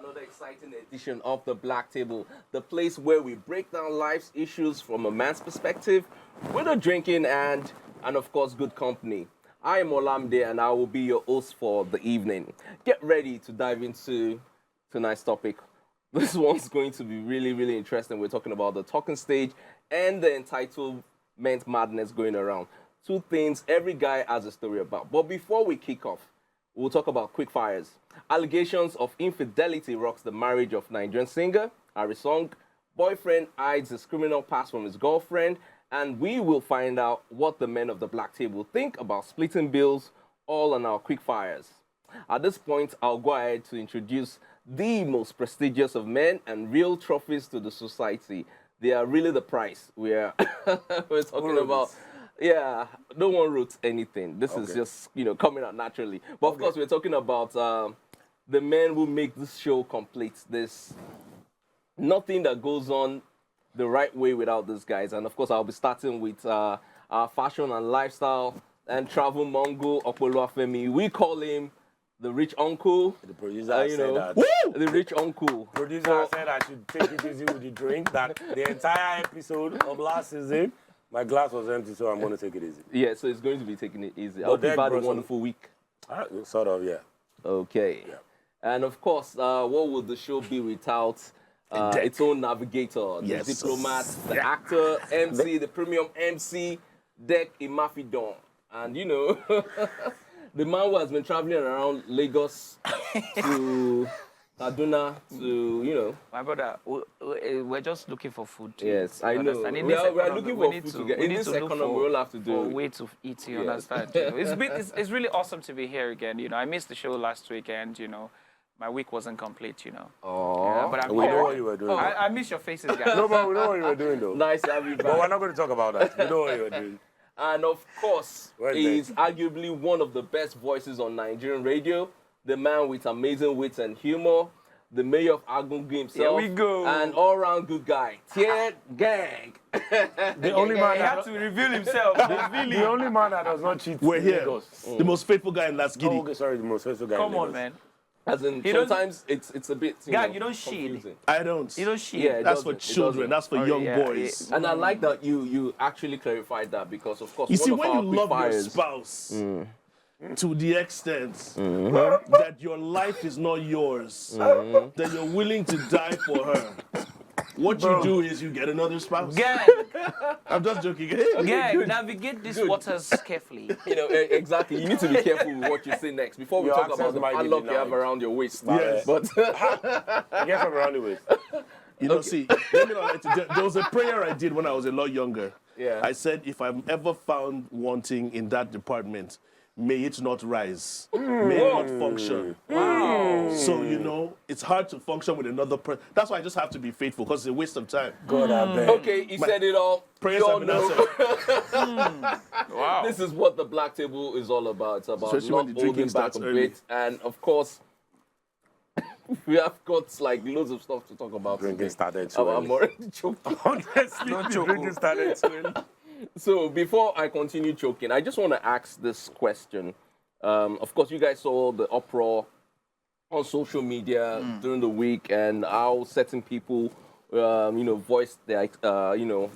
another exciting edition of the Black Table, the place where we break down life's issues from a man's perspective, with a drinking and of course, good company. I am Olamide, and I will be your host for the evening. Get ready to dive into tonight's topic. This one's going to be really, really interesting. We're talking about the talking stage and the entitlement madness going around. Two things every guy has a story about. But before we kick off, we'll talk about quick fires. Allegations of infidelity rocks the marriage of Nigerian singer Harry Song. Boyfriend hides his criminal past from his girlfriend. And we will find out what the men of the Black Table think about splitting bills, all on our quick fires. At this point, I'll go ahead to introduce the most prestigious of men and real trophies to the society. They are really the price we're talking about. Yeah, no one wrote anything. This is just, coming out naturally. But of course, we're talking about the men who make this show complete. There's nothing that goes on the right way without these guys. And of course, I'll be starting with our fashion and lifestyle and travel mongo, Opoluwafemi. We call him the rich uncle. The producer said that. Woo! The rich uncle. Producer said I should take it easy with the drink. That the entire episode of last season, my glass was empty, so I'm going to take it easy. Yeah, so it's going to be taking it easy. I hope you've had a wonderful week. Sort of, yeah. Okay. Yeah. And of course, what would the show be without its own navigator, the diplomat, the actor, MC, the premium MC, Dek Imafidon. And the man who has been traveling around Lagos to Kaduna to, My brother, we're just looking for food. Yes, I know. We are looking for food to get. In this economy, we all have to do a way to eat, you understand? It's really awesome to be here again. I missed the show last weekend, My week wasn't complete, Oh. Yeah, but I'm we know what you were doing. I miss your faces, guys. No, but we know what you were doing, though. Nice to have you back. But we're not going to talk about that. We know what you were doing. And of course, he's arguably one of the best voices on Nigerian radio, the man with amazing wit and humor, the mayor of Agungu himself. Here we go. An all-round good guy. Tier gang. The only man he had to reveal himself. The only man that does not cheat. We're here. The most faithful guy in Las Giddy. Oh, okay, sorry, the most faithful guy. Come on, man. As in, sometimes it's a bit, you don't cheat. I don't. You don't cheat. Yeah, That's for children. That's for young boys. And I like that you actually clarified that because, of course, You see, one when of you our love quick your fires, spouse to the extent that your life is not yours, that you're willing to die for her, what you do is you get another spouse. Gang, I'm just joking. navigate these waters carefully. exactly. You need to be careful with what you say next before we Your talk access about the might be padlock you have denied. around your waist. Yes. But I get from around the waist. See, let me not lie to you. There was a prayer I did when I was a lot younger. Yeah. I said, if I'm ever found wanting in that department, may it not rise. May it not function. Wow. So, it's hard to function with another person. That's why I just have to be faithful, because it's a waste of time. God, I beg. Okay, he said it all. Prayers You all have been know. answered. Wow. This is what the Black Table is all about. It's about Especially not when the drinking holding back starts a early. bit. And of course, we have got loads of stuff to talk about. Drinking today. started too I'm early. already choking. Honestly, the drinking started too early. So before I continue choking, I just want to ask this question. Of course, you guys saw the uproar on social media during the week and how certain people, voiced their,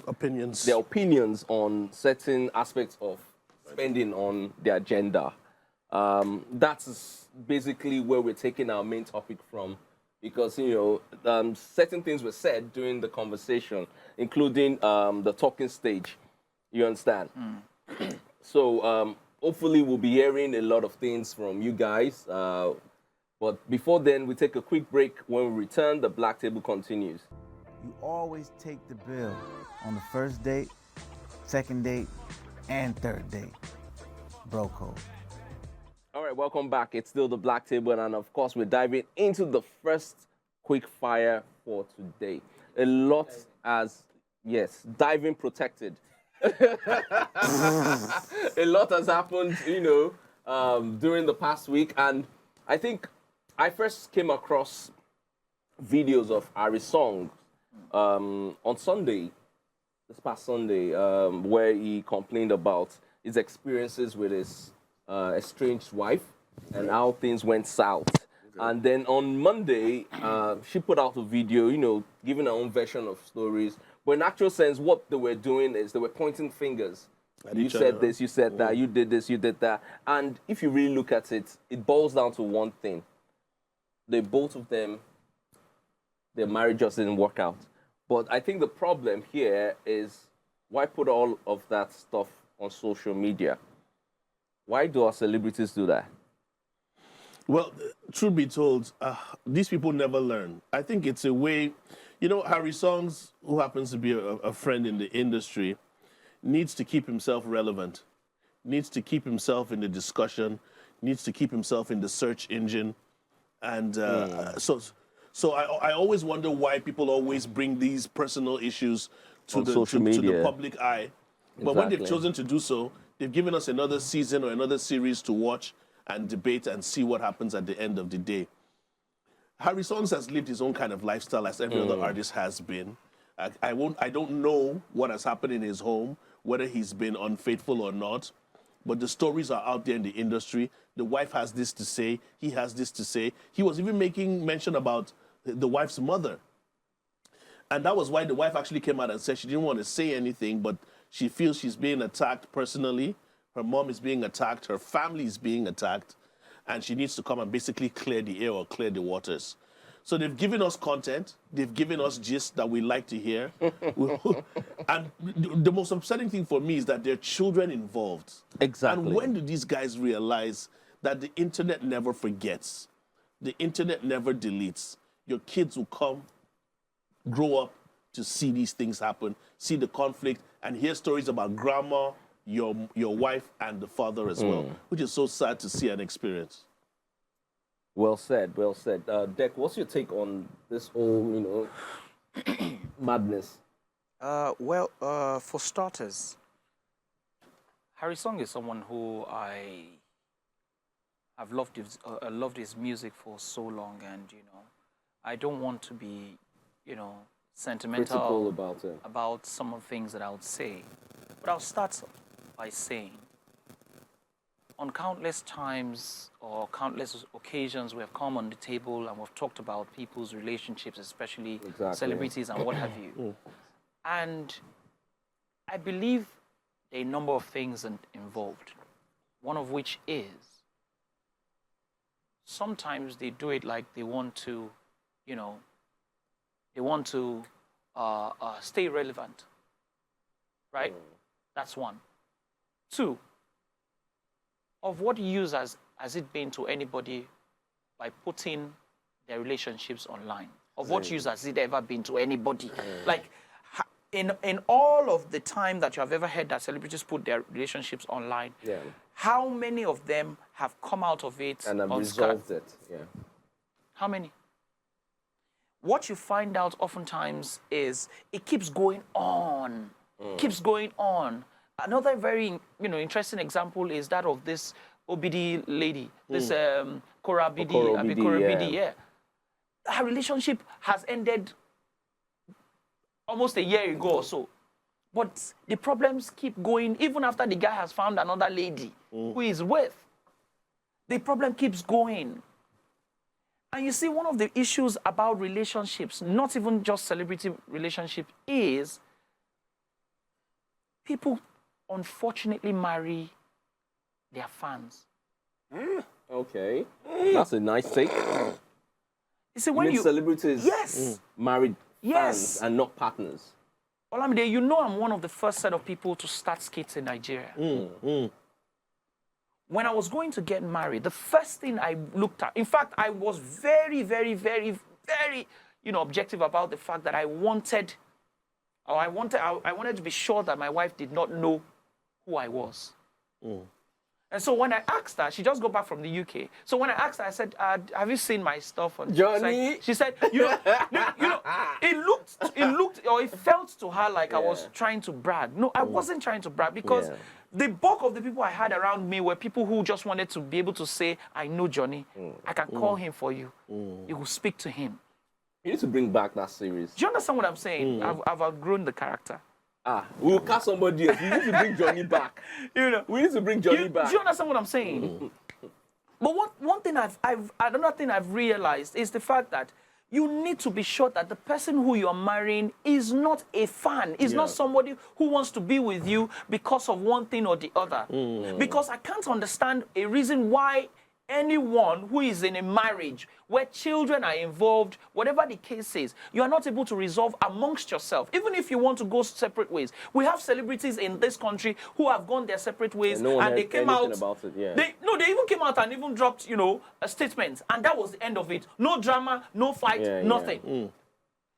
Opinions. their opinions on certain aspects of spending on their agenda. That's basically where we're taking our main topic from, because certain things were said during the conversation, including the talking stage. You understand? So hopefully we'll be hearing a lot of things from you guys. But before then, we take a quick break. When we return, the Black Table continues. You always take the bill on the first date, second date, and third date. Bro code. All right, welcome back. It's still the Black Table, and of course, we're diving into the first quick fire for today. A lot diving protected. A lot has happened, during the past week, and I think I first came across videos of Harry Song on Sunday, this past Sunday, where he complained about his experiences with his estranged wife and how things went south. And then on Monday, she put out a video, giving her own version of stories. But in actual sense, what they were doing is they were pointing fingers. You said this, you said that, you did this, you did that. And if you really look at it, it boils down to one thing. Both of them, their marriage just didn't work out. But I think the problem here is why put all of that stuff on social media? Why do our celebrities do that? Well, truth be told, these people never learn. I think it's a way, Harry Songs, who happens to be a friend in the industry, needs to keep himself relevant, needs to keep himself in the discussion, needs to keep himself in the search engine. And so I always wonder why people always bring these personal issues to the public eye. But when they've chosen to do so, they've given us another season or another series to watch and debate and see what happens at the end of the day. Harry Songs has lived his own kind of lifestyle as every other artist has been. I don't know what has happened in his home, whether he's been unfaithful or not, but the stories are out there in the industry. The wife has this to say, he has this to say. He was even making mention about the wife's mother. And that was why the wife actually came out and said she didn't want to say anything, but she feels she's being attacked personally. Her mom is being attacked, her family is being attacked, and she needs to come and basically clear the air or clear the waters. So they've given us content, they've given us gist that we like to hear. And the most upsetting thing for me is that there are children involved. Exactly. And when do these guys realize that the internet never forgets? The internet never deletes. Your kids will come, grow up to see these things happen, see the conflict, and hear stories about grandma, your wife, and the father as well, which is so sad to see and experience. Well said, well said. Dek, what's your take on this whole, madness? For starters, Harry Song is someone who I've loved his music for so long, and I don't want to be, sentimental about some of the things that I would say, but I'll start by saying, on countless times or countless occasions, we have come on the table and we've talked about people's relationships, especially celebrities and what have you. And I believe there are a number of things involved, one of which is sometimes they do it like they want to, stay relevant, right? That's one. Two, of what use has it been to anybody by putting their relationships online? Of what use has it ever been to anybody? Like, in all of the time that you have ever heard that celebrities put their relationships online, how many of them have come out of it and have resolved it? Yeah. How many? What you find out oftentimes is it keeps going on, keeps going on. Another very interesting example is that of this OBD lady, this Cora BD, yeah. Her relationship has ended almost a year ago or so. But the problems keep going even after the guy has found another lady who he's with. The problem keeps going. And you see, one of the issues about relationships, not even just celebrity relationship, is people unfortunately marry their fans. Okay. That's a nice take. You see, when celebrities married Yes. fans and not partners. Olamide, I'm one of the first set of people to start skits in Nigeria. When I was going to get married, the first thing I looked at, in fact, I was very, very, very, very, objective about the fact that I wanted to be sure that my wife did not know who I was. And so when I asked her, she just got back from the UK. So when I asked her, I said, have you seen my stuff on Johnny? She said, it felt to her like I was trying to brag. No, I wasn't trying to brag, because the bulk of the people I had around me were people who just wanted to be able to say, I know Johnny. I can call him for you. You will speak to him. You need to bring back that series. Do you understand what I'm saying? I've outgrown the character. We'll cast somebody else. We need to bring Johnny back. We need to bring Johnny back. Do you understand what I'm saying? But one thing another thing I've realized is the fact that you need to be sure that the person who you're marrying is not a fan, is not somebody who wants to be with you because of one thing or the other. Because I can't understand a reason why anyone who is in a marriage where children are involved, whatever the case is, you are not able to resolve amongst yourself, even if you want to go separate ways. We have celebrities in this country who have gone their separate ways, and they came out about it, yeah. They even came out and even dropped, a statement, and that was the end of it. No drama, no fight, nothing.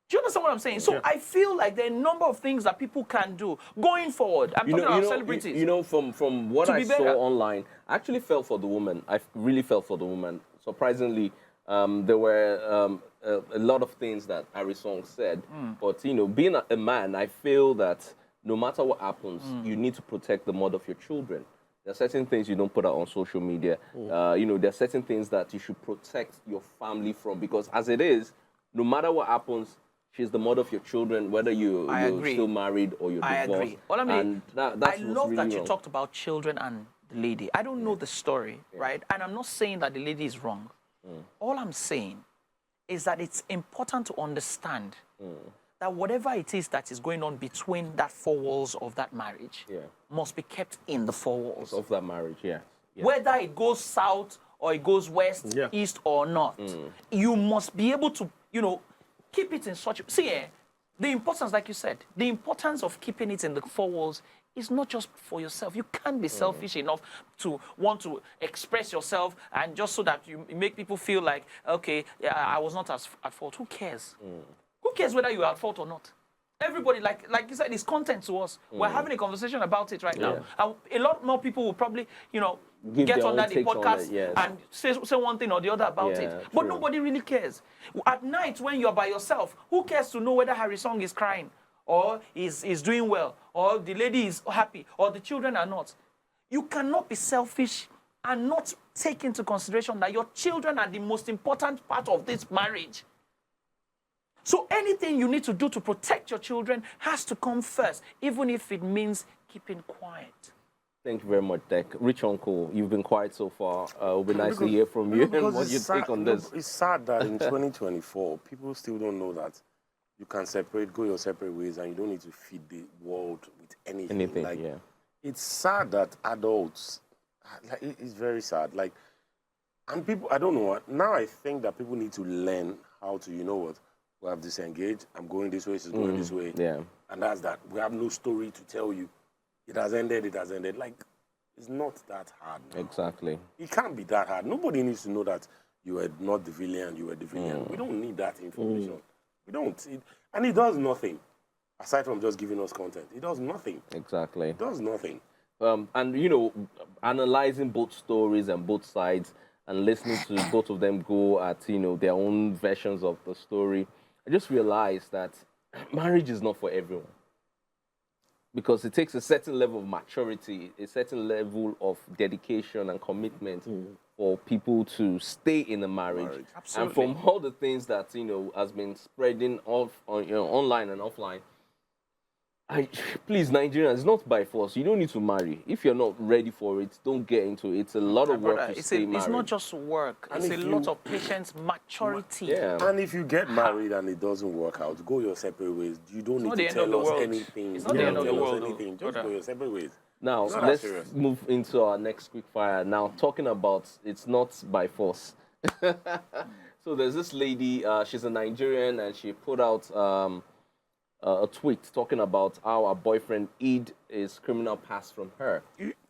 Do you understand what I'm saying? So I feel like there are a number of things that people can do going forward. I'm talking about celebrities. From what I saw online, I actually felt for the woman. I really felt for the woman. Surprisingly, there were a lot of things that Harry Song said. But, being a man, I feel that no matter what happens, you need to protect the mother of your children. There are certain things you don't put out on social media. There are certain things that you should protect your family from. Because as it is, no matter what happens, she's the mother of your children, whether you're still married or you're divorced. I agree. Well, I love that you talked about children and the lady. I don't know the story, right? And I'm not saying that the lady is wrong. All I'm saying is that it's important to understand that whatever it is that is going on between that four walls of that marriage must be kept in the four walls of that marriage, Whether it goes south or it goes west, east or north, you must be able to, keep it in such... See, the importance, like you said, the importance of keeping it in the four walls is not just for yourself. You can't be selfish enough to want to express yourself and just so that you make people feel like, okay, I was not at fault. Who cares? Who cares whether you are at fault or not? Everybody, like you said, is content to us. We're having a conversation about it right now. And a lot more people will probably, get on that podcast and say one thing or the other about it. But nobody really cares. At night, when you're by yourself, who cares to know whether Harry Song is crying or is doing well or the lady is happy or the children are not? You cannot be selfish and not take into consideration that your children are the most important part of this marriage. So anything you need to do to protect your children has to come first, even if it means keeping quiet. Thank you very much, Dek. Rich Uncle, you've been quiet so far. It'll be nice to hear from you and what you take on this. It's sad that in 2024, people still don't know that you can go your separate ways, and you don't need to feed the world with anything. It's sad that adults, it's very sad. And people, I don't know, now I think that people need to learn how to, we have disengaged, I'm going this way, she's going this way. And that's that. We have no story to tell you. It has ended. It's not that hard now. Exactly. It can't be that hard. Nobody needs to know that you were not the villain, you were the villain. We don't need that information. We don't. And it does nothing. Aside from just giving us content. It does nothing. Exactly. It does nothing. And, analyzing both stories and both sides and listening to both of them go at, their own versions of the story, I just realized that marriage is not for everyone. Because it takes a certain level of maturity, a certain level of dedication and commitment for people to stay in a marriage. Absolutely. And from all the things that, has been spreading online and offline, please, Nigerians, it's not by force. You don't need to marry. If you're not ready for it, don't get into it. It's a lot of work to stay married. It's not just work. It's a lot of patience, maturity. And if you get married and it doesn't work out, go your separate ways. You don't need to tell us anything. It's not the end of the world. Just go your separate ways. Now, let's move into our next quick fire. Now, talking about it's not by force. So there's this lady, she's a Nigerian, and she put out a tweet talking about how her boyfriend hid his criminal past from her.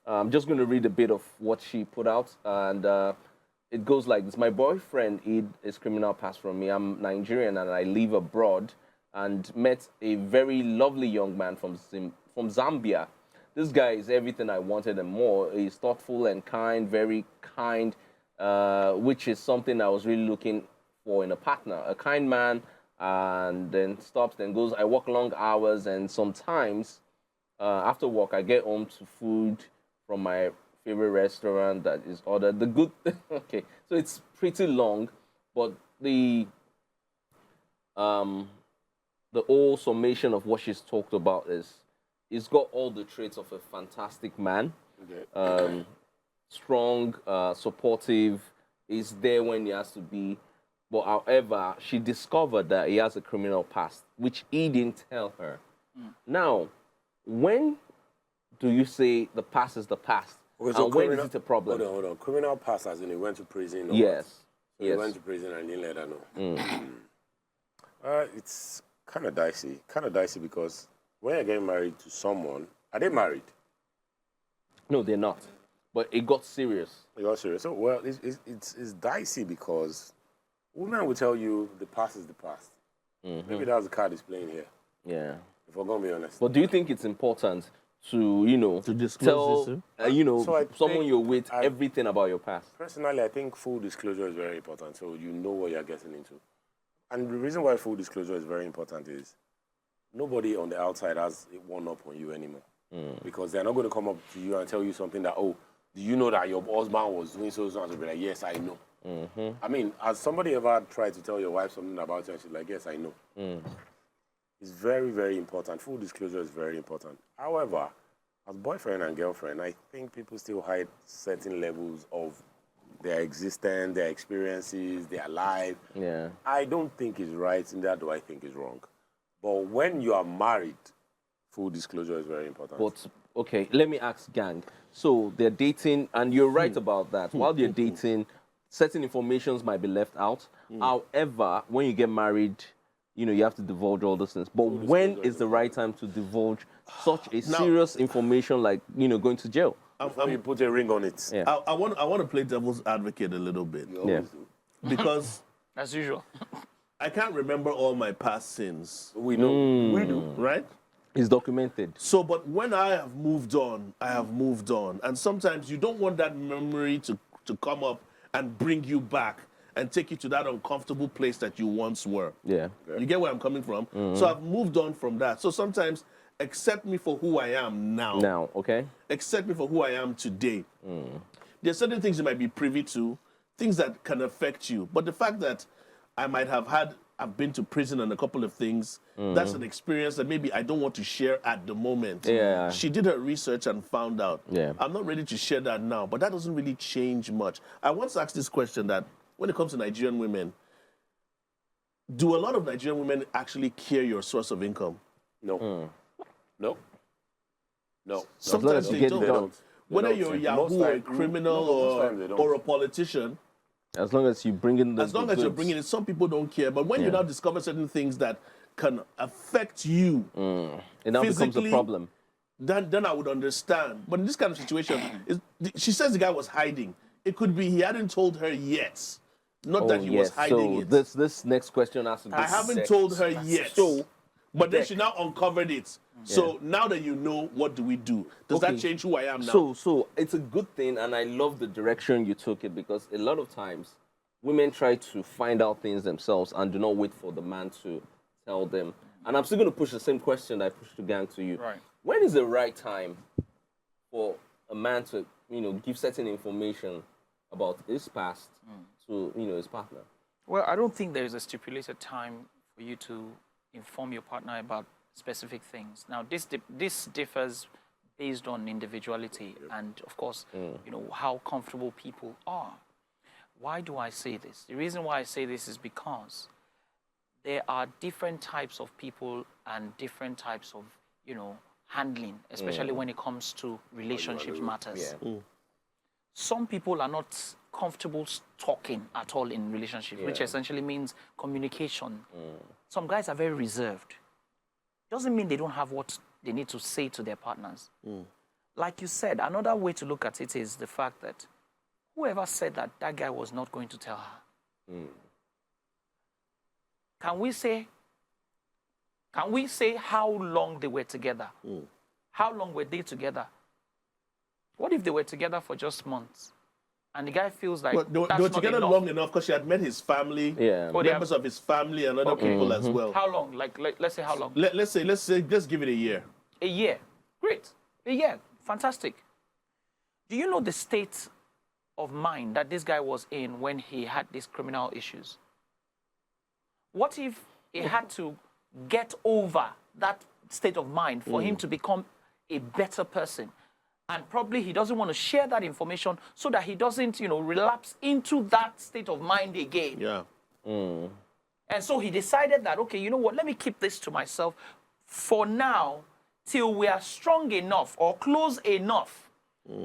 I'm just going to read a bit of what she put out, and it goes like this. My boyfriend hid his criminal past from me. I'm Nigerian and I live abroad, and met a very lovely young man from Zambia. This guy is everything I wanted and more. He's thoughtful and kind, very kind, which is something I was really looking for in a partner. A kind man, and then stops, then goes. I work long hours, and sometimes after work I get home to food from my favorite restaurant that is ordered. The good, okay, so it's pretty long, but the whole summation of what she's talked about is he's got all the traits of a fantastic man. Okay. strong, supportive, is there when he has to be. But however, she discovered that he has a criminal past, which he didn't tell her. Now, when do you say the past is the past? Okay, so and when is it a problem? Hold on. Criminal past as in he went to prison? Or Yes. so yes. he went to prison and didn't let her know. It's kind of dicey. Kind of dicey because when you're getting married to someone, are they married? No, they're not. But it got serious. It got serious. So, well, it's dicey because women will tell you the past is the past. Maybe that's the card he's playing here. Yeah. If we're going to be honest. But do you think it's important to, To disclose tell, this, So I someone think you're with everything about your past? Personally, I think full disclosure is very important, so you know what you're getting into. And the reason why full disclosure is very important is nobody on the outside has a one-up on you anymore. Because they're not going to come up to you and tell you something that, oh, do you know that your husband was doing so and so? Be like, yes, I know. I mean, has somebody ever tried to tell your wife something about you and she's like, yes, I know? It's very, very important. Full disclosure is very important. However, as boyfriend and girlfriend, I think people still hide certain levels of their existence, their experiences, their life. Yeah. I don't think it's right, and that do I think is wrong. But when you are married, full disclosure is very important. But, okay, let me ask gang. So they're dating, and you're right about that. While they're dating, certain informations might be left out. However, when you get married, you have to divulge all those things. But when is the right time to divulge such a serious information like, going to jail? Before you put a ring on it. Yeah. I want to play devil's advocate a little bit. Yeah. Because As usual. I can't remember all my past sins, We know. We do. right? It's documented. So, but when I have moved on, I have moved on. And sometimes you don't want that memory to come up and bring you back and take you to that uncomfortable place that you once were. Yeah. You get where I'm coming from? So I've moved on from that. So sometimes accept me for who I am now. Now, okay? Accept me for who I am today. There's certain things you might be privy to, things that can affect you. But the fact that I might have I've been to prison on a couple of things, that's an experience that maybe I don't want to share at the moment. Yeah. She did her research and found out. Yeah. I'm not ready to share that now, but that doesn't really change much. I once asked this question that when it comes to Nigerian women, do a lot of Nigerian women actually care your source of income? No. No. No. Sometimes you they get don't. it done. Whether They you're a don't. Most Yahoo or a time- criminal most times they don't. or a politician, As long as you bring in the as long as you're goods. bringing it, some people don't care. But when you Yeah. now discover certain things that can affect you, it now becomes a physically, problem. then I would understand. But in this kind of situation, she says the guy was hiding. It could be he hadn't told her yet. Not that he was hiding so it. this next question has to be I haven't set. told her yet. So, But then she now uncovered it. So now that you know, what do we do? Does that Okay. change who I am now? So it's a good thing, and I love the direction you took it, because a lot of times women try to find out things themselves and do not wait for the man to tell them. And I'm still going to push the same question that I pushed to gang to you. Right. When is the right time for a man to, give certain information about his past to, his partner? Well, I don't think there is a stipulated time for you to inform your partner about specific things. Now, this differs based on individuality and, of course, how comfortable people are. Why do I say this? The reason why I say this is because there are different types of people and different types of, handling, especially when it comes to relationships matters. Yeah. Some people are not comfortable talking at all in relationships, which essentially means communication. Some guys are very reserved. Doesn't mean they don't have what they need to say to their partners. Like you said, another way to look at it is the fact that whoever said that guy was not going to tell her. Can we say how long they were together? How long were they together? What if they were together for just months? And the guy feels like Well, they were that's not together enough. long enough because she had met his family, Yeah. Oh, they members of his family, and other people as well. How long? Let's say how long? Let's give it a year. A year. Great. A year. Fantastic. Do you know the state of mind that this guy was in when he had these criminal issues? What if he had to get over that state of mind for him to become a better person? And probably he doesn't want to share that information so that he doesn't, relapse into that state of mind again. Yeah. And so he decided that, okay, you know what, let me keep this to myself for now till we are strong enough or close enough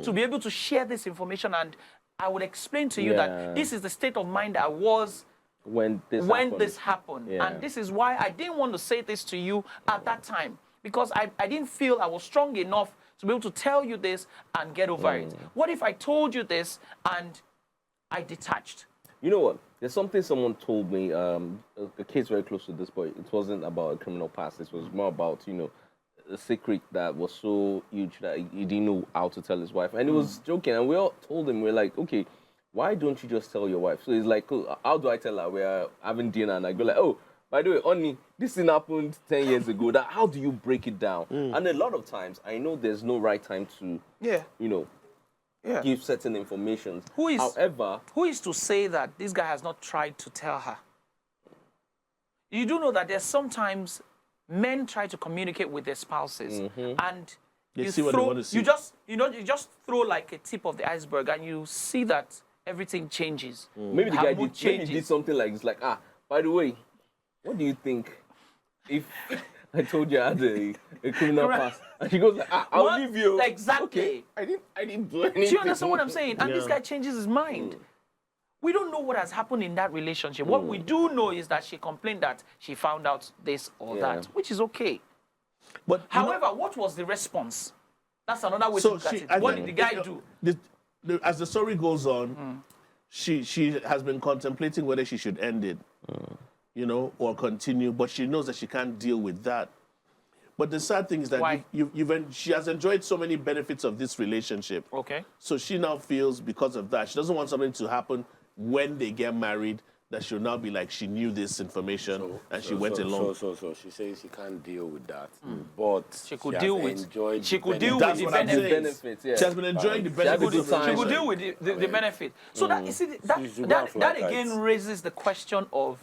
to be able to share this information. And I would explain to you that this is the state of mind I was when this happened. Yeah. And this is why I didn't want to say this to you at that time, because I didn't feel I was strong enough to be able to tell you this and get over it. What if I told you this and I detached? You know what? There's something someone told me, a case very close to this, but it wasn't about a criminal past. It was more about, a secret that was so huge that he didn't know how to tell his wife. And he was joking, and we all told him, we're like, okay, why don't you just tell your wife? So he's like, oh, how do I tell her? We're having dinner, and I go like, oh, by the way, Oni, this thing happened 10 years ago. That how do you break it down? And a lot of times, I know there's no right time to, give certain information. However, who is to say that this guy has not tried to tell her? You do know that there's sometimes men try to communicate with their spouses, and They see what they want to see. you just throw like a tip of the iceberg, and you see that everything changes. maybe the Her guy mood did, maybe he changes. did something like, it's like, by the way, what do you think if I told you I had a criminal past? And she goes like, I'll What? leave you. Exactly. Okay, I didn't do anything. Do you understand what I'm saying? And this Yeah. guy changes his mind. We don't know what has happened in that relationship. What we do know is that she complained that she found out this or that, which is okay. But However, what was the response? That's another way to look at it. What did the guy do? As the story goes on, she has been contemplating whether she should end it, or continue. But she knows that she can't deal with that. But the sad thing is that Why? she has enjoyed so many benefits of this relationship. Okay. So she now feels, because of that, she doesn't want something to happen when they get married, that she'll now be like, she knew this information and she went along. So she says she can't deal with that, but She could has deal with. enjoyed She the could deal benefits. with That's the what I'm saying. benefits. benefits, yeah. She has been enjoying the She had a benefits good of time. She could the deal with the benefit. So that you see She should that go and that fly again kites. raises the question of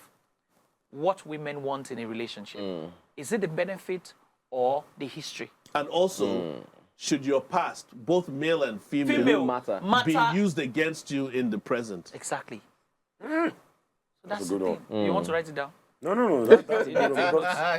what women want in a relationship. Is it the benefit or the history? And also, should your past, both male and female, matter. be used against you in the present? Exactly. So that's a the good thing. You want to write it down? No. That's a good one,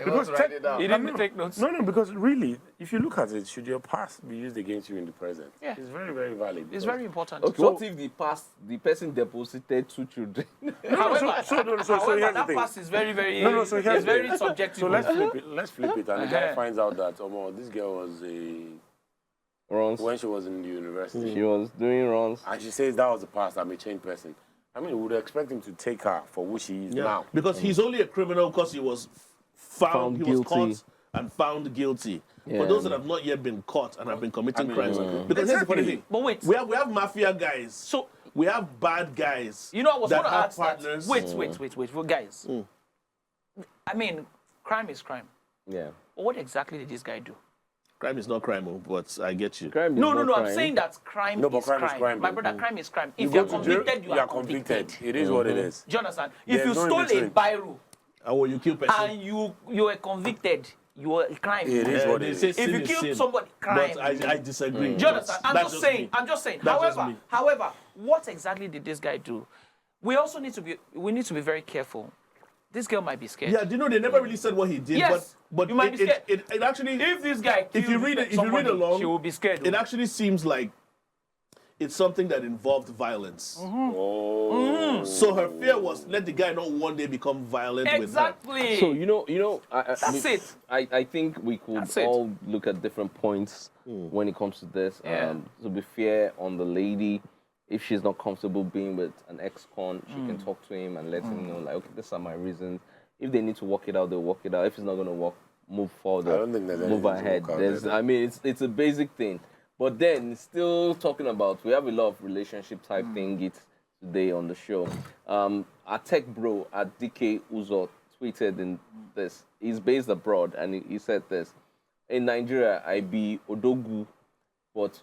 because write it down. You didn't take notes. No, because really, if you look at it, should your past be used against you in the present? Yeah. It's very, very valid. It's very important. Okay, what if the person deposited 2 children? However, so here's however, the that thing. past is very, very, So here's it's the very thing. subjective. So let's flip it, and the guy Uh-huh. finds out that this girl was Runs. when she was in the university, She was doing runs. and she says that was the past. I'm a changed person. I mean, we would expect him to take her for who she is now. Because he's only a criminal because he was Found he was guilty. caught and found guilty. Yeah. For those that have not yet been caught and have been committing crimes. Because here's the Exactly. funny thing. But wait, We have mafia guys. so We have bad guys. you know, I was that going to have ask that. partners. Wait, well, guys. I mean, crime is crime. Yeah. But what exactly did this guy do? Crime is not crime, but I get you. Crime is No. not I'm crime. saying that crime No, but is crime crime. is crime, My though. brother, crime is crime. If go you're to jail, convicted, you are convicted. It is what it is. Do you understand? There's If you no in stole a between. biro And when you kill person, and you were convicted, you were a crime. It is what they it say is. sin If you is killed sin. somebody, crime. But I disagree. Do you understand? I'm That's just saying. me. I'm just saying. That's just However, me. however, what exactly did this guy do? We also need to be very careful. This girl might be scared. Yeah, do you know they never really said what he did, Yes, but you might be scared. it actually If this guy killed if you read somebody, along, she will be scared. it actually seems like it's something that involved violence. So her fear was let the guy not one day become violent with her. Exactly. So you know, That's it. I think we could That's it. all look at different points when it comes to this. Yeah. To be fair on the lady, if she's not comfortable being with an ex-con, she can talk to him and let him know, like, okay, these are my reasons. If they need to work it out, they'll work it out. If it's not going to work, move forward. I don't think there's move anything to ahead. work out There's, there. I mean, it's a basic thing. But then, still talking about, we have a lot of relationship type thing it today on the show. Our tech bro at DK Uzo tweeted in this. He's based abroad, and he said this. In Nigeria, I be Odogu, but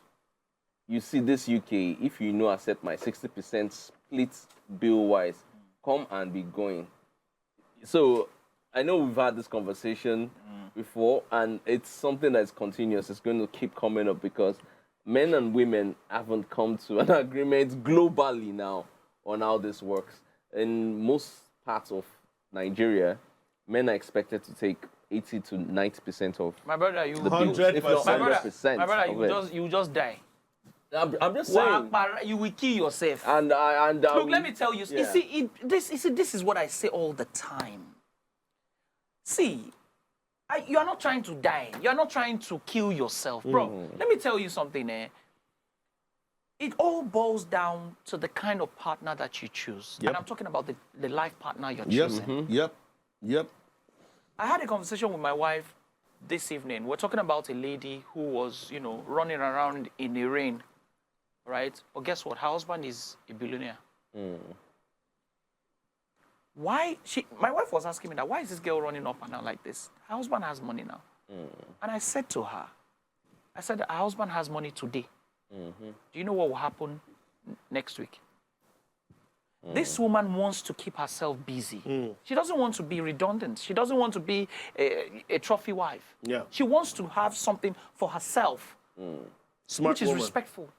you see this UK, if you know accept my 60% split bill-wise, come and be going. So I know we've had this conversation before, and it's something that's continuous. It's going to keep coming up because men and women haven't come to an agreement globally now on how this works. In most parts of Nigeria, men are expected to take 80 to 90% of My brother, you the bills, if not 100%. my brother, of it. you just die. I'm just saying. You will kill yourself. And Look, let me tell you. yeah. You see, this is what I say all the time. See, you are not trying to die. You are not trying to kill yourself, bro. Let me tell you something. It all boils down to the kind of partner that you choose. Yep. And I'm talking about the life partner you're choosing. Yep. I had a conversation with my wife this evening. We're talking about a lady who was, running around in the rain, right? But guess what? Her husband is a billionaire. My wife was asking me that, why is this girl running up and down like this? Her husband has money now. And I said to her, her husband has money today. Do you know what will happen next week? This woman wants to keep herself busy. She doesn't want to be redundant. She doesn't want to be a trophy wife. Yeah. She wants to have something for herself, Smart which is woman. respectful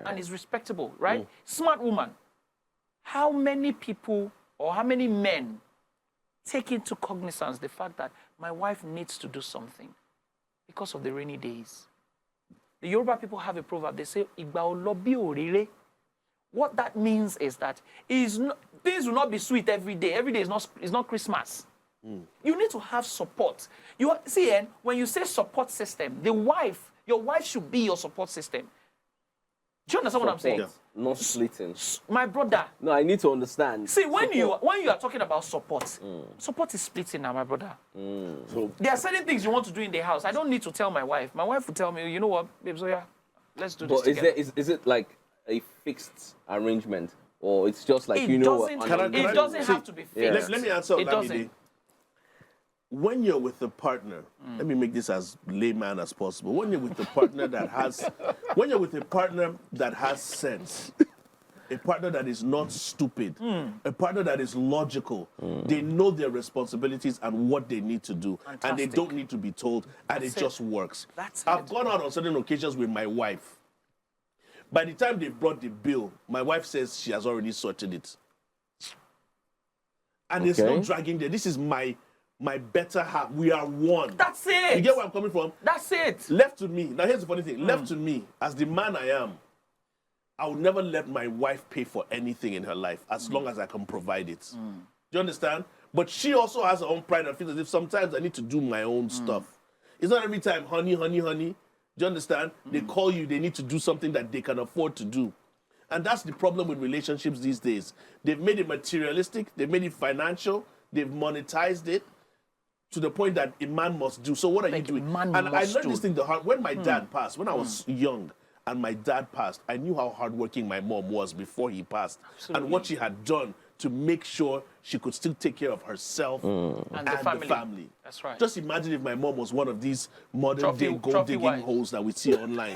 and is respectable, right? Smart woman. How many people or how many men take into cognizance the fact that my wife needs to do something because of the rainy days? The Yoruba people have a proverb. They say, "Igba olobi orire." What that means is that things will not be sweet every day. Every day is not Christmas. You need to have support. When you say support system, your wife should be your support system. Do you understand what I'm saying? Yeah. Not splitting. My brother. No, I need to understand. See, when you are talking about support, support is splitting now, my brother. So There are certain things you want to do in the house. I don't need to tell my wife. My wife will tell me, you know what, babe, so yeah, let's do this But together. is it like a fixed arrangement, or it's just like It what? doesn't have to be fixed. Let me answer It Olamide. doesn't. When you're with a partner, let me make this as layman as possible. When you're with a partner that has sense, a partner that is not stupid, a partner that is logical, they know their responsibilities and what they need to do, and they Fantastic. don't need to be told, and That's it it. just works. That's I've it. gone out on certain occasions with my wife. By the time they brought the bill, my wife says she has already sorted it. And it's Okay. not dragging there. This is my better half. We are one. That's it. You get where I'm coming from? That's it. Left to me. Now here's the funny thing. Left to me, as the man I am, I would never let my wife pay for anything in her life as long as I can provide it. Do you understand? But she also has her own pride and feels as if sometimes I need to do my own stuff. It's not every time, honey, honey, honey. Do you understand? They call you, they need to do something that they can afford to do. And that's the problem with relationships these days. They've made it materialistic, they've made it financial, they've monetized it to the point that a man must do. So what are you doing? man And I must learned do. this thing the hard when my dad passed, when I was young and my dad passed, I knew how hardworking my mom was before he passed and what she had done to make sure she could still take care of herself and the the family. family. That's right. Just imagine if my mom was one of these modern day Trophy gold digging wife. holes that we see online.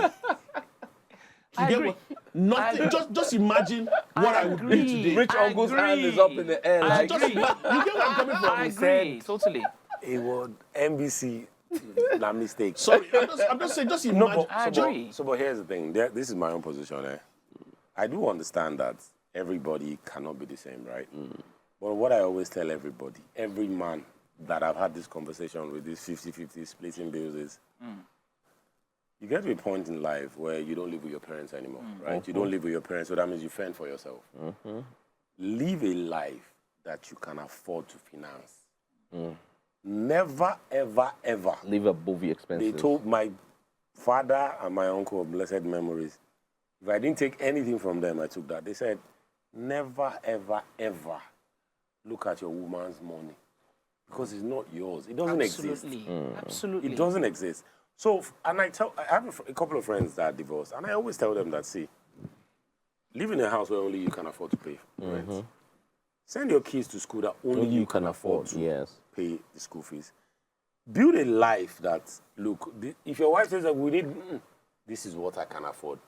I You agree. get what? Nothing. Just imagine what I would be agree. today. Rich uncle's hand is up in the air. I Like, agree. You get where I'm coming from? I agree. Totally. it was NBC. Not mistake. Sorry, I'm just saying. Just No, imagine. I agree. but here's the thing. This is my own position. I do understand that everybody cannot be the same, right? But what I always tell everybody, every man that I've had this conversation with, this 50-50 splitting bills is, you get to a point in life where you don't live with your parents anymore, right? You don't live with your parents, so that means you fend for yourself. Live a life that you can afford to finance. Never, ever, ever. live above your expenses. They told my father and my uncle of blessed memories, if I didn't take anything from them, I took that. They said, never, ever, ever look at your woman's money because it's not yours. It doesn't exist. Absolutely. It doesn't exist. So, and I have a couple of friends that are divorced, and I always tell them that, see, live in a house where only you can afford to pay rent. Send your kids to school that only you can afford to Yes. pay the school fees. Build a life that, look, if your wife says that we need, this is what I can afford.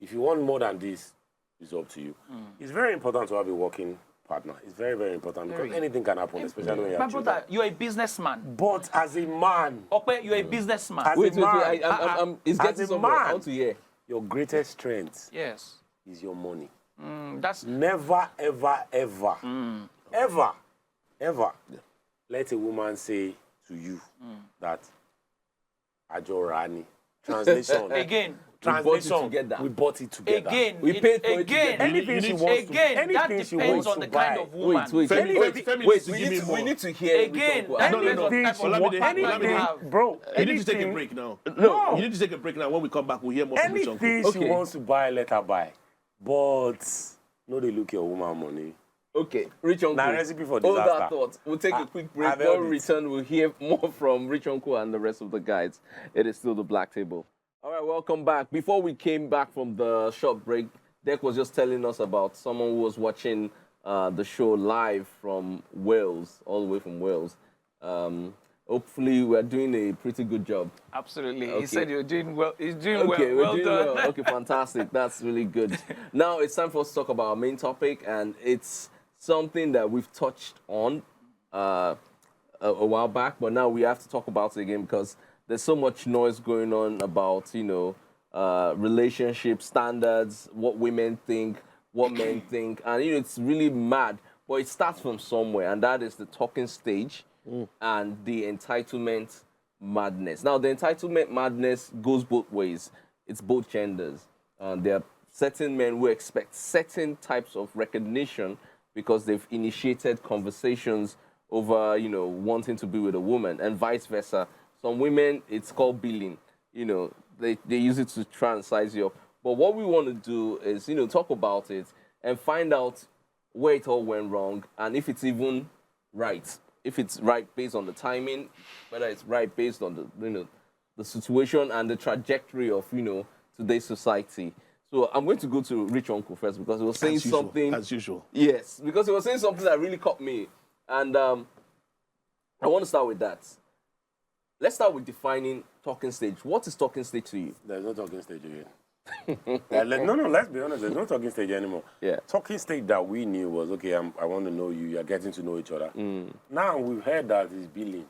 If you want more than this, it's up to you. It's very important to have a working partner. It's very, very important because anything can happen, especially when you My have children. brother, you're a businessman. But as a man, Okpe, you're a businessman. As Wait, a man, it's as getting a somewhere. I man, want to hear. your greatest strength Yes. is your money. That's Never, ever, ever let a woman say to you that Ajorani. Translation. again. Translation. together. We bought it together. Again, We paid for it again, together. Anything she wants to again, that anything she depends wants on to the kind buy. of woman. Wait, Femi needs to give me more. we need to hear Again, Rich that Uncle. depends on the Anything type she of Olamide, partner you anything, have. bro. You need to take a anything- break now. No. You need to take a break now. When we come back, we'll hear more from Rich Uncle. Anything she Okay. wants to buy, let her buy. But no, they look your woman money. Okay, Rich Uncle. Now, recipe for Hold disaster. that thought. We'll take a quick break. I've When held we it. return, we'll hear more from Rich Uncle and the rest of the guys. It is still the Black Table. All right, welcome back. Before we came back from the short break, Dek was just telling us about someone who was watching the show live from Wales, all the way from Wales. Hopefully, we're doing a pretty good job. Absolutely. Okay. He said you're doing well. He's doing Okay, well. we're doing Well done. well. Okay, fantastic. That's really good. Now it's time for us to talk about our main topic, and it's something that we've touched on a while back, but now we have to talk about it again because there's so much noise going on about, relationship standards, what women think, what men think, and it's really mad. But it starts from somewhere, and that is the talking stage and the entitlement madness. Now, the entitlement madness goes both ways. It's both genders. There are certain men who expect certain types of recognition because they've initiated conversations over, wanting to be with a woman, and vice versa. Some women, it's called billing. They use it to try and size you up. But what we want to do is, talk about it and find out where it all went wrong and if it's even right. If it's right based on the timing, whether it's right based on the situation and the trajectory of, today's society. So I'm going to go to Rich Uncle first because he was saying something. As usual. Yes, because he was saying something that really caught me. And I want to start with that. Let's start with defining talking stage. What is talking stage to you? There's no talking stage again. Let's be honest. There's no talking stage anymore. Yeah. Talking stage that we knew was, okay, I want to know you. You're getting to know each other. Now we've heard that it's billing.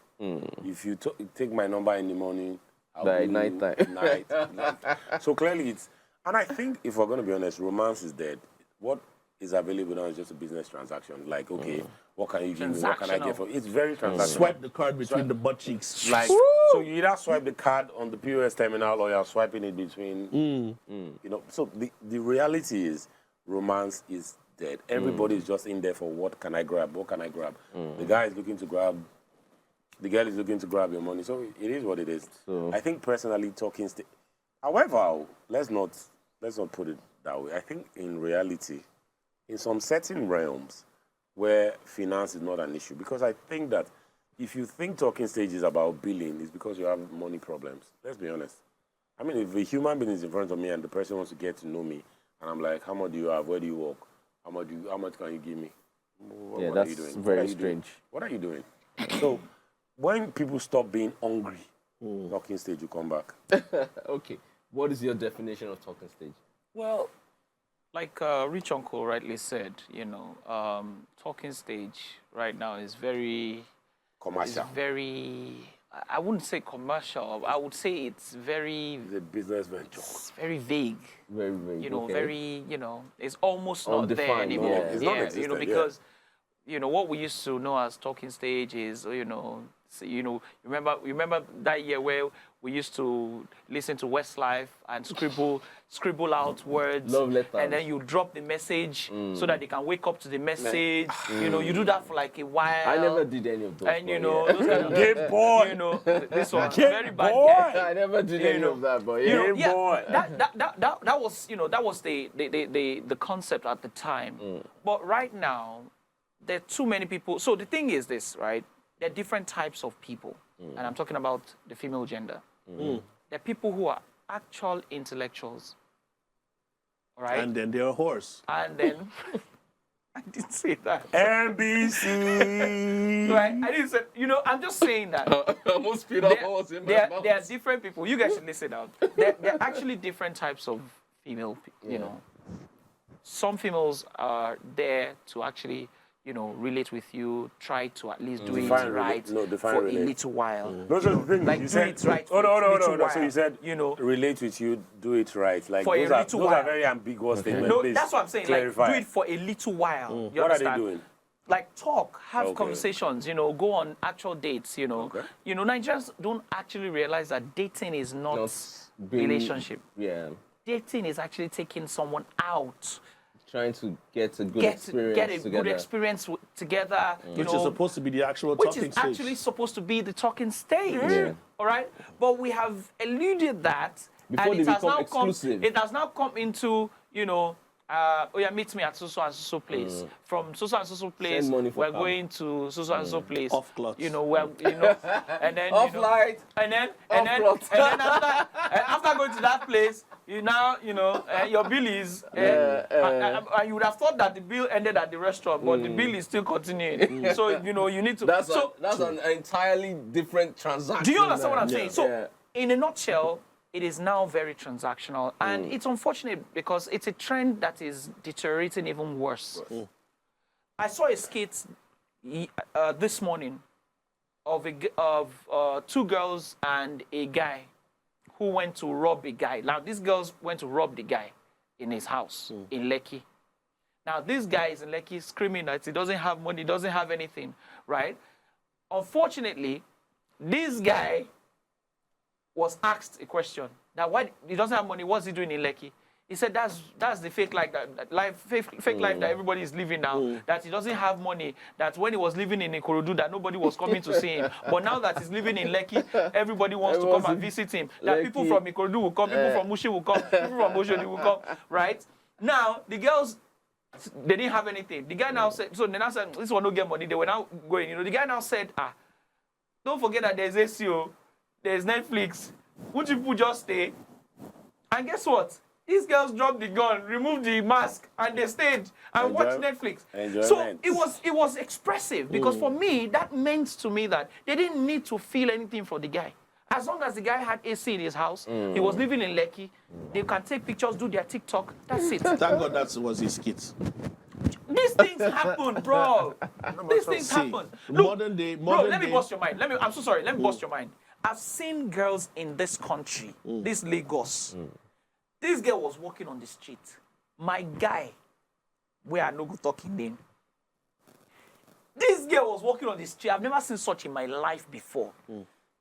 If you take my number in the morning, I'll By bill night you time. night. So clearly it's, and I think if we're going to be honest, romance is dead. What is available now is just a business transaction. Like, okay, what can you give me? What can I get for? It's very transactional. Swipe the card between the butt cheeks. Like, so you either swipe the card on the POS terminal or you're swiping it between, So the reality is romance is dead. Everybody is just in there for what can I grab? What can I grab? The guy is looking to grab, the girl is looking to grab your money. So it is what it is. So- I think personally talking, however, let's not put it that way. I think in reality, in some certain realms where finance is not an issue, because I think that if you think talking stage is about billing, it's because you have money problems. Let's be honest. I mean, if a human being is in front of me and the person wants to get to know me, and I'm like, how much do you have? Where do you work? How much can you give me? What that's are you doing? very What are you doing? strange. What are you doing? So when people stop being hungry, talking stage will come back. Okay. What is your definition of talking stage? Well, like Rich Uncle rightly said, talking stage right now is very, Commercial. I wouldn't say commercial. I would say it's very, It's a business venture. it's very vague. Very, very. Okay. Very, it's almost not there Undefined, anymore. yeah. It's non-existent, because, what we used to know as talking stage is, remember that year where we used to listen to Westlife and scribble out words. Love letters. And then you drop the message so that they can wake up to the message. You do that for like a while. I never did any of those. And, but those kind of, Game boy. this one, Game very bad. boy. I never did any of that, but yeah. Game boy. That was the concept at the time. But right now, there are too many people. So the thing is this, right? There are different types of people, and I'm talking about the female gender. There are people who are actual intellectuals, right? And then they're a horse. And then I didn't say that. NBC. Right? I didn't say. I'm just saying that. I almost spit out what was in my mouth. There are different people. You guys should listen out. There are actually different types of female. Some females are there to actually, relate with you, try to at least do it Define right define for relate. a little while. No, so the thing Like you do said, it right oh, for a little no. while. So you said, relate with you, do it right. Like For a those are little while. very ambiguous statements. No, Please that's what I'm saying. clarify. Like do it for a little while. You What are they understand? doing? Like talk, have Okay. conversations, go on actual dates, Okay. Nigerians don't actually realize that dating is not relationship. Yeah. Dating is actually taking someone out. Trying to get a good experience Get a together. good experience together. Which is supposed to be the actual which talking is stage. actually supposed to be the talking stage. Yeah. All right? But we have eluded that. Before and they it has become now exclusive. It has now come into, meet me at so and so place. From so and so place, Send money for we're cab. going to so and so place. Off clots. And then Off light. and then Off clots. after going to that place, your bill is and you would have thought that the bill ended at the restaurant, but the bill is still continuing. So you need to. That's an entirely different transaction. Do you understand what I'm saying? Yeah. So, Yeah. in a nutshell, it is now very transactional, and it's unfortunate because it's a trend that is deteriorating even worse. I saw a skit this morning of two girls and a guy who went to rob a guy. Now, these girls went to rob the guy in his house in Lekki. Now, this guy is in Lekki screaming that he doesn't have money, doesn't have anything, right? Unfortunately, this guy was asked a question that why he doesn't have money, what's he doing in Lekki? He said that's the fake life fake life that everybody is living now. That he doesn't have money. That when he was living in Ikorodu, that nobody was coming to see him. But now that he's living in Lekki, everybody wants to come and visit him. That people from Ikorodu will come, people from Mushi will come, people from Oshodi will come. Right now, the girls, they didn't have anything. The guy now said, so they now said, this one don't get money. They were now going. The guy now said, don't forget that there's SEO. There's Netflix. Would you people just stay? And guess what? These girls dropped the gun, removed the mask, and they stayed and watched Netflix. So it was expressive because for me, that meant to me that they didn't need to feel anything for the guy. As long as the guy had AC in his house, he was living in Lekki, they can take pictures, do their TikTok, that's it. Thank God that was his skit. These things happen, bro. These things happen. Look, Modern day. Let me bust your mind. I'm so sorry. Let me bust your mind. I've seen girls in this country, this Lagos. This girl was walking on the street. My guy, where I no go talking name. This girl was walking on the street. I've never seen such in my life before.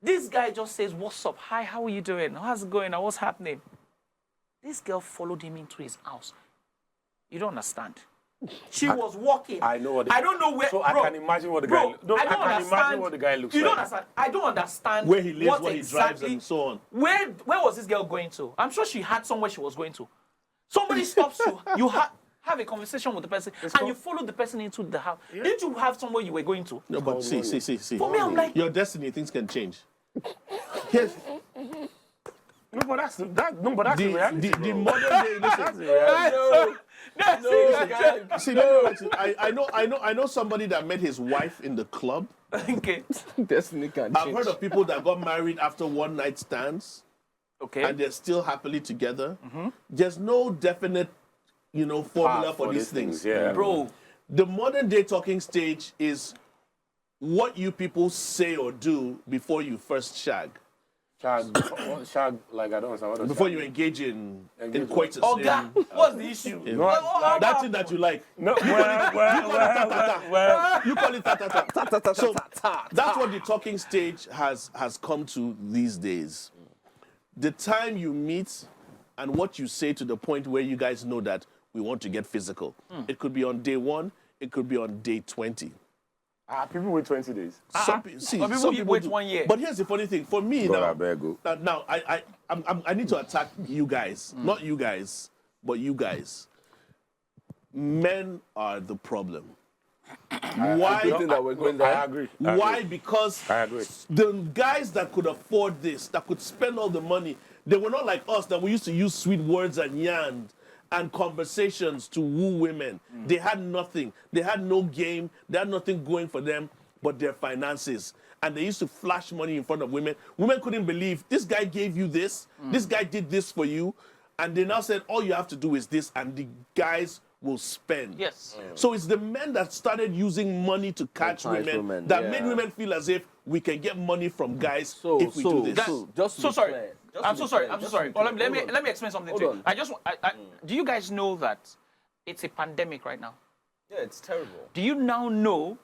This guy just says, "What's up? Hi, how are you doing? How's it going? What's happening?" This girl followed him into his house. You don't understand. She was walking. I know what. I don't know where. So bro, I can imagine what the bro, guy. No, I don't can understand. imagine what the guy looks you like. don't understand. I don't understand Where he lives, what where he drives, and so on. Where was this girl going to? I'm sure she had somewhere she was going to. Somebody stops you. You have a conversation with the person, and you follow the person into the house. Yeah. Didn't you have somewhere you were going to? No, but see. For me, I'm like, your destiny, things can change. Yes. No, but that's the reality. The modern day. Listen, I know somebody that met his wife in the club. Okay. Destiny can change. I've heard of people that got married after one night stands. Okay. And they're still happily together. There's no definite, formula for these things. Yeah. Bro. The modern day talking stage is what you people say or do before you first shag. Shag, like I don't understand what Before you engage in coitus. Oh God, what's the issue? That thing that you like. No, You call it ta-ta-ta. So that's what the talking stage has come to these days. The time you meet and what you say to the point where you guys know that we want to get physical. It could be on day 1, it could be on day 20. People wait 20 days. Some people wait do. 1 year. But here's the funny thing. For me God, now I need to attack you guys. Not you guys, but you guys. Men are the problem. Why? I agree. Why? Because I agree. the guys that could afford this, that could spend all the money, they were not like us that we used to use sweet words and yarn and conversations to woo women. They had nothing. They had no game. They had nothing going for them but their finances. And they used to flash money in front of women. Women couldn't believe, this guy gave you this, this guy did this for you. And they now said, all you have to do is this. And the guys will spend. Yes. So it's the men that started using money to catch women that made women feel as if we can get money from guys if we do this. I'm so sorry. Well, let me explain something to you. Do you guys know that it's a pandemic right now? Yeah, it's terrible. Do you now know?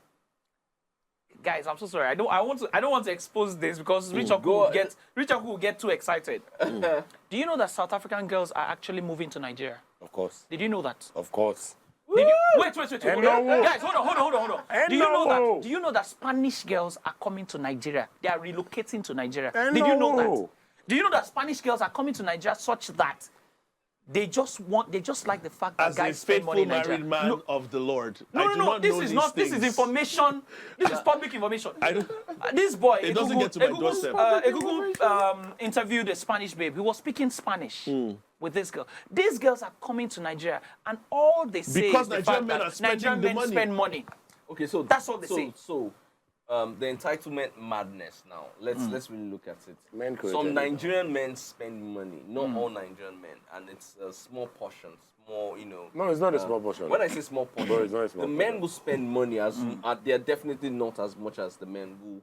Guys, I'm so sorry. I don't want to expose this because Richard will get too excited. Do you know that South African girls are actually moving to Nigeria? Of course. Did you know that? Of course. Wait. Guys, hold on. Do you know that Spanish girls are coming to Nigeria? They are relocating to Nigeria. Did you know that? Do you know that Spanish girls are coming to Nigeria such that they just like the fact that as guys a spend money faithful in Nigeria? married man of the Lord. No. This is information. This is public information. This boy, it doesn't get to my doorstep. Egungun interviewed a Spanish babe. He was speaking Spanish with this girl. These girls are coming to Nigeria, and all they say because is the Nigerian fact men that are spending Nigerian men the spend money. Okay, so that's all they say. So, the entitlement madness. Now, let's really look at it. Men Some Nigerian men spend money. Not all Nigerian men, and it's a small portion. Small, No, it's not a small portion. When I say small portion, Bro, it's not a small the men who spend money they are definitely not as much as the men who.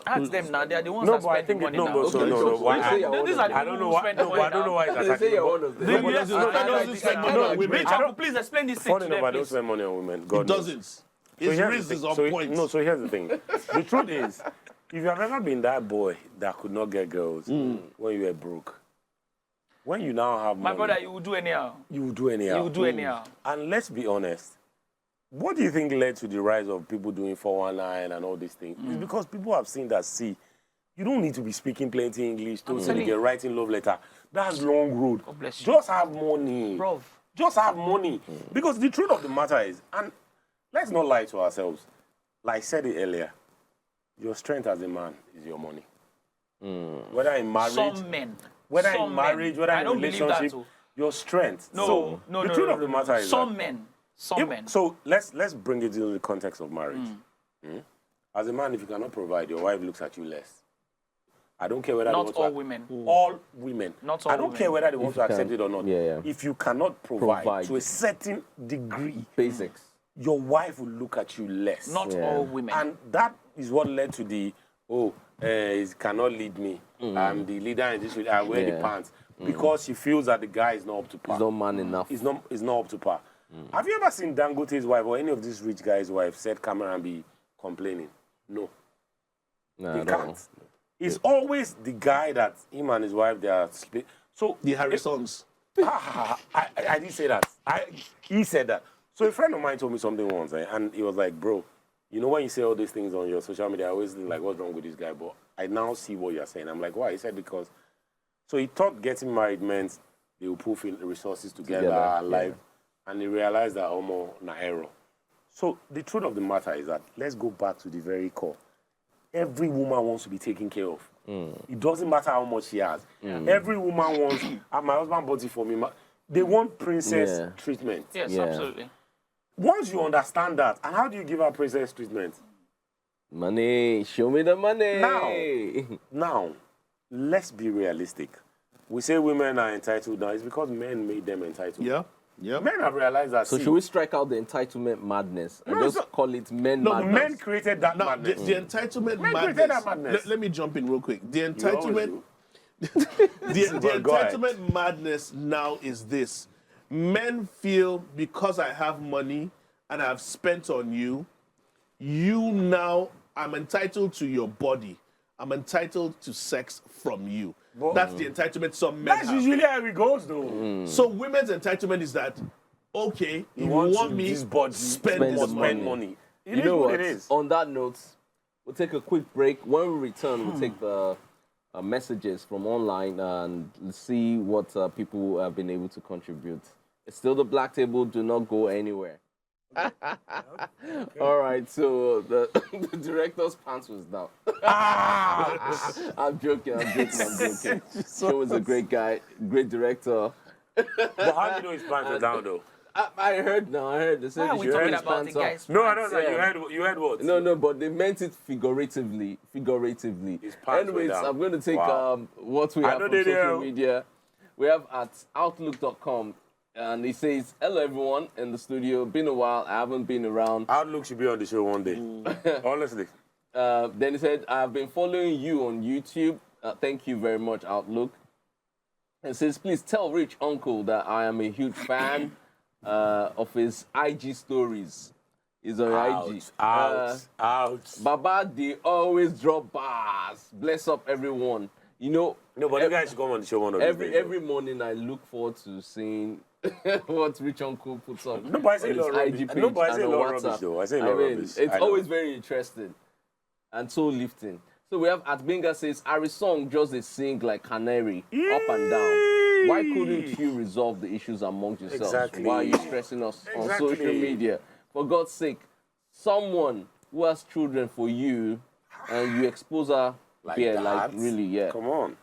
Ask them now. They are the ones that spend money now. I don't know why. I don't know why it's attacking. Richard, please explain this thing to them. I don't spend money on women. God it doesn't. His risk is on point. No, so here's the thing. The truth is, if you have ever been that boy that could not get girls when you were broke, when you now have money, my brother, you will do anyhow. You will do anyhow. You will do anyhow. And let's be honest, what do you think led to the rise of people doing 419 and all these things? It's because people have seen that, you don't need to be speaking plenty English to get writing love letter. That's long road. God bless you. Just have money. Bro. Just have money. Because the truth of the matter is, and let's not lie to ourselves. Like I said it earlier, your strength as a man is your money. Whether in marriage, whether in a relationship, your strength. The truth of the matter is some men. So let's bring it into the context of marriage. As a man, if you cannot provide, your wife looks at you less. I don't care whether not all women. All women. Not all I don't care whether they want to accept it or not. Yeah. If you cannot provide to a certain degree, basics, your wife will look at you less. Not all women. And that is what led to the he cannot lead me. I'm the leader in this. I wear the pants because she feels that the guy is not up to par. He's not man enough. He's not up to par. Have you ever seen Dangote's wife or any of these rich guys' wife set camera and be complaining? No. They can't. It's always the guy that him and his wife, they are split. So the Harrisons. I didn't say that. He said that. So a friend of mine told me something once, and he was like, bro, you know when you say all these things on your social media, I always think like, what's wrong with this guy? But I now see what you're saying. I'm like, why? He said because, so he thought getting married meant they will put resources together and life, and he realized that almost an error. So the truth of the matter is that, let's go back to the very core. Every woman wants to be taken care of. It doesn't matter how much she has. Every woman wants, my husband bought it for me. They want princess treatment. Yes, absolutely. Once you understand that, and how do you give her princess treatment? Money. Show me the money. Now, let's be realistic. We say women are entitled now. It's because men made them entitled. Yeah. Men have realized that. So should we strike out the entitlement madness and just call it men madness? No, men created that madness. The entitlement men madness. Created that madness. Let me jump in real quick. The entitlement... the entitlement madness now is this. Men feel because I have money and I've spent on you, I'm entitled to your body. I'm entitled to sex from you. That's the entitlement some men have. That's usually how it goes, though. So women's entitlement is that, okay, if you want me, this body, spend money. You know what? It is. On that note, we'll take a quick break. When we return, we'll take the messages from online and see what people have been able to contribute. It's still the Black Table. Do not go anywhere. Okay. All right, so the director's pants was down. I'm joking. Joe was a great guy, great director. But how do you know his pants were down, though? I heard. They said why are we talking about the guy's No, I don't know. You heard what? No, but they meant it figuratively. His pants Anyways, were down. I'm going to take what we have from social media. We have at outlook.com. And he says, hello, everyone in the studio. Been a while. I haven't been around. Outlook should be on the show one day. Honestly. Then he said, I've been following you on YouTube. Thank you very much, Outlook. And says, please tell Rich Uncle that I am a huge fan of his IG stories. He's on IG. Ouch. Baba, they always drop bars. Bless up everyone. You know, No, but you guys should come on the show one of these days. every morning I look forward to seeing what Rich Uncle puts up No, but I say on a lot his of IG rubbish. page No, but I say a and lot on of rubbish, WhatsApp. though. I say a lot of rubbish. It's I know. always very interesting and so lifting. So we have Atbinga says, Ari song just they sing like canary, up and down. Why couldn't you resolve the issues amongst yourselves? Exactly. Why are you stressing us on Exactly. social media? For God's sake, someone who has children for you and you expose her, Like like that? really, yeah. Come on.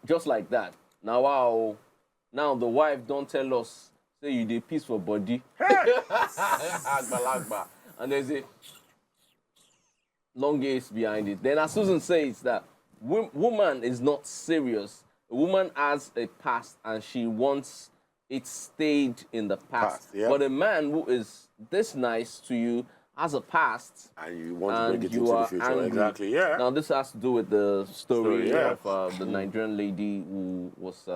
Just like that. Now, wow. Now the wife don't tell us, say you dey peace for body. Agbalagba. And there's a long ace behind it. Then as Susan says that woman is not serious. A woman has a past and she wants it stayed in the past. Yeah. But a man who is this nice to you has a past. And you want to And bring it you into the are future. angry. Exactly, yeah. Now this has to do with the story Yeah. of the Nigerian lady who was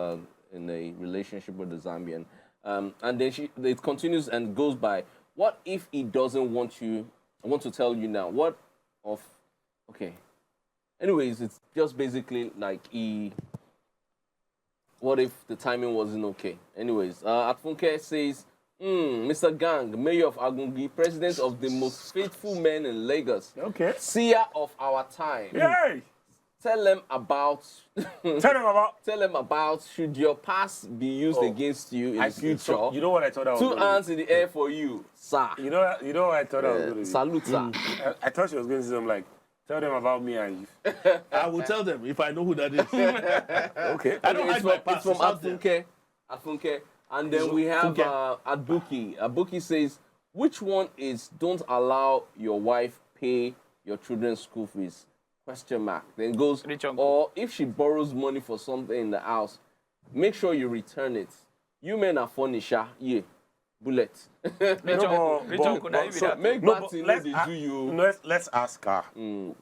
in a relationship with the Zambian, and then it continues and goes by. What if he doesn't want you? I want to tell you now. What of? Okay. Anyways, it's just basically like what if the timing wasn't okay? Anyways, Atfunke says, Mr. Gang, Mayor of Agungi, President of the most faithful men in Lagos. Okay. Seer of our time. Yay! Tell them about. Tell them about. Should your past be used against you in the future? So, you know what I thought I was Two going to hands in the air for you, sir. You know what I thought I was going to do? Salute, sir. I thought she was going to say something like, tell them about me and you. I will tell them if I know who that is. Okay. I don't hide my It's past. from It's out there. Afunke. And then we have Abuki. Abuki says, which one is don't allow your wife pay your children's school fees? Question mark. Then goes, or if she borrows money for something in the house, make sure you return it. You men are funny, sha. Yeah. Bullet. Rich uncle, now you be that. Make No, but Martin let's, they do you. let's ask her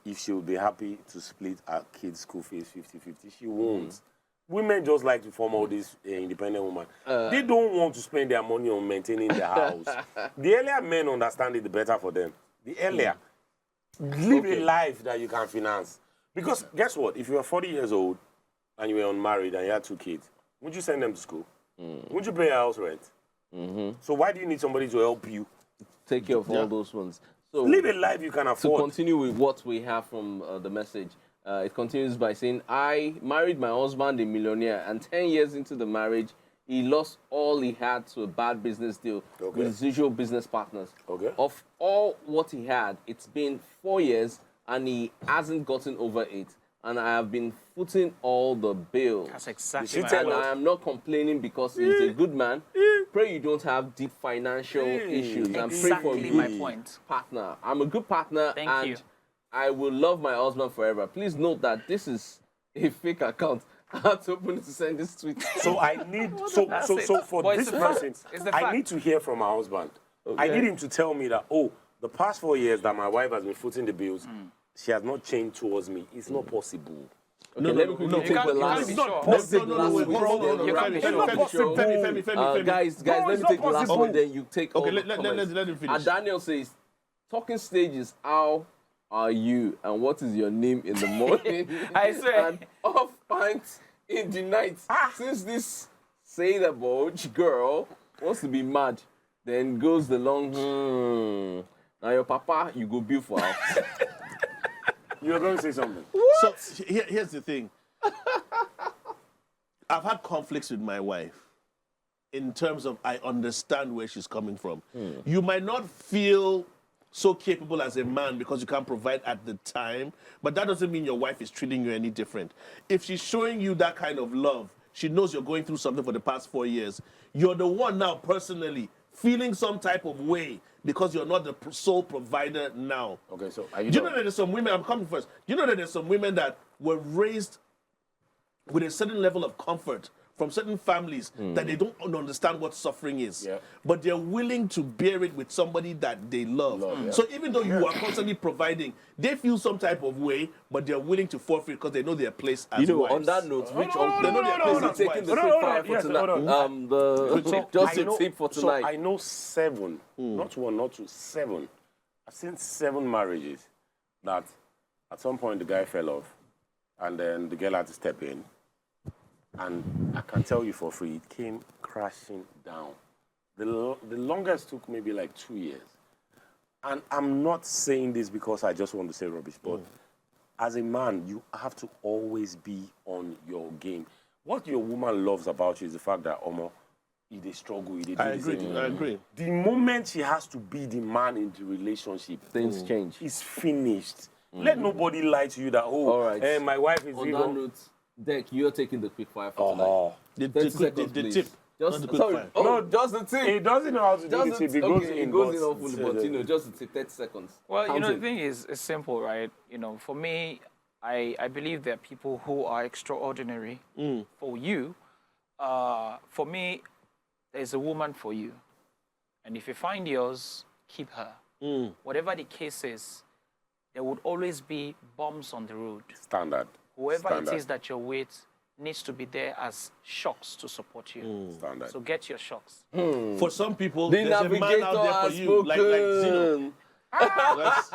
if she will be happy to split her kids' school fees 50-50. She won't. Women just like to form all these independent women. They don't want to spend their money on maintaining the house. The earlier men understand it, the better for them. The earlier. Live a life that you can finance. Because guess what? If you are 40 years old and you were unmarried and you had 2 kids, would you send them to school? Would you pay a house rent? So why do you need somebody to help you? Take care of all those ones. So Live a life you can to afford. continue with what we have from the message, it continues by saying, I married my husband, a millionaire, and 10 years into the marriage, he lost all he had to a bad business deal with his usual business partners. Of all what he had, it's been 4 years, and he hasn't gotten over it. And I have been footing all the bills. That's exactly And I am not complaining because he's a good man. Pray you don't have deep financial issues. And pray for Exactly a my good point. partner. I'm a good partner. Thank and you. I will love my husband forever. Please note that this is a fake account. I had to open it to send this tweet. So I need so for But this it's the person, fact. It's the I fact. need to hear from my husband. I need him to tell me that the past 4 years that my wife has been footing the bills, she has not changed towards me. It's not possible. Okay, let me quickly take the last. You can't be sure. Let's take the last wait, one. hold on. You can't be sure. Femi. Guys, No, let it's me not take the last possible. one, then you take all Okay, the let comments. him finish. And Daniel says, talking stage is how are you and what is your name in the morning? I swear. And off pints in the night. Since this say the boy girl wants to be mad, then goes the long, Now your papa, you go build for house. You're going to say something. So here's the thing. I've had conflicts with my wife in terms of I understand where she's coming from. You might not feel so capable as a man because you can't provide at the time, but that doesn't mean your wife is treating you any different. If she's showing you that kind of love, she knows you're going through something for the past 4 years, you're the one now personally feeling some type of way because you're not the sole provider now. Okay, so Do you know that there's some women, I'm coming first, do you know that there's some women that were raised with a certain level of comfort from certain families that they don't understand what suffering is. Yeah. But they're willing to bear it with somebody that they love. So even though you are constantly providing, they feel some type of way, but they're willing to forfeit because they know their place as wives. On that note, which They know their place as taking the wives. quick fire for tonight? Just a tip for So tonight. I know 7, not 1, not 2, 7. I've seen 7 marriages that at some point the guy fell off, and then the girl had to step in. And I can tell you for free, it came crashing down. The longest took maybe like 2 years. And I'm not saying this because I just want to say rubbish, but as a man, you have to always be on your game. What your woman loves about you is the fact that, if they struggle, if they do this. I agree. The moment she has to be the man in the relationship, Things change. it's finished. Let nobody lie to you that, All right. my wife is On evil. that note, Dek, you're taking the quick fire for tonight. The 30 seconds, tip. please. Just, not the quick sorry. fire. Oh, No, just the tip. He doesn't know how to do Just the tip. He the goes okay, in. it goes in but- awfully, but just the tip, 30 seconds. Well, Count the it. thing is, it's simple, right? For me, I believe there are people who are extraordinary for you. For me, there's a woman for you. And if you find yours, keep her. Whatever the case is, there would always be bumps on the road. Standard. Whoever Standard. it is that you're with needs to be there as shocks to support you. Standard. So get your shocks. For some people, The there's a man navigator out there for has you, like Zeno. spoken. That's-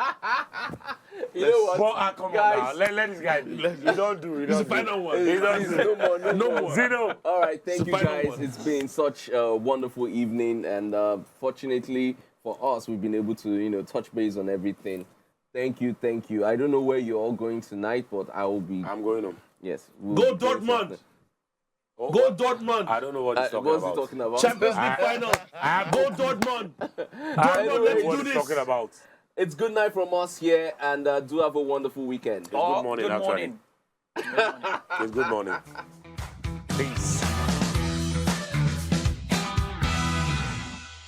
You know what? But come Guys. on now. Let this guy. You don't do. It's the final one. No more, no more. Zeno. All right, thank you the final guys. one. It's been such a wonderful evening, and fortunately for us, we've been able to, touch base on everything. Thank you, thank you. I don't know where you're all going tonight, but I will be. I'm going home. Yes. Go Dortmund. Oh, Go Dortmund. I don't know what he's talking What's he about. talking about? Champions League final. Go Dortmund. I don't know Dortmund, let's what do he's this. talking about. It's good night from us here, and do have a wonderful weekend. Good morning, Good actually. morning. It's good morning. Peace.